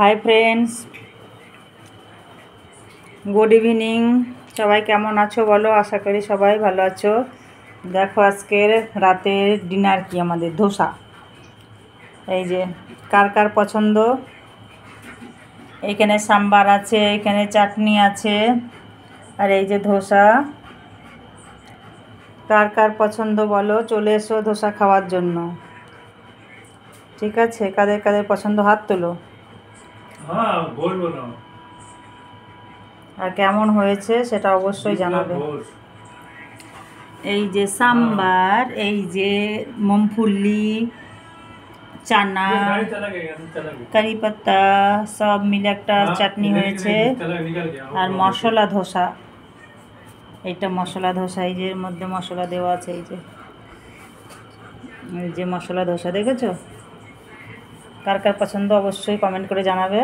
Hi friends, good evening. সবাই কেমন আছো বলো? আশা করি সবাই ভালো আছো। দেখো আজকের রাতের ডিনার কি, আমাদের ধোসা। এই যে কার কার পছন্দ। এখানে সাম্বার আছে, এখানে চাটনি আছে, আর এই যে ধোসা। কার কার পছন্দ বলো, চলে এসো ধোসা খাওয়ার জন্য। ঠিক আছে, কাদের কাদের পছন্দ হাত তোলো। হ্যাঁ বলবো না। আর কেমন হয়েছে সেটা অবশ্যই জানাবে। এই যে সাম্বার, এই যে মুংফলি, চানা, কারি পাতা সব মিলে একটা চাটনি হয়েছে। আর মশলা ধোসা, এইটা মশলা ধোসা। এই যে এর মধ্যে মশলা দেওয়া আছে, এই যে মশলা ধোসা দেখেছো। কার কার পছন্দ অবশ্যই কমেন্ট করে জানাবে।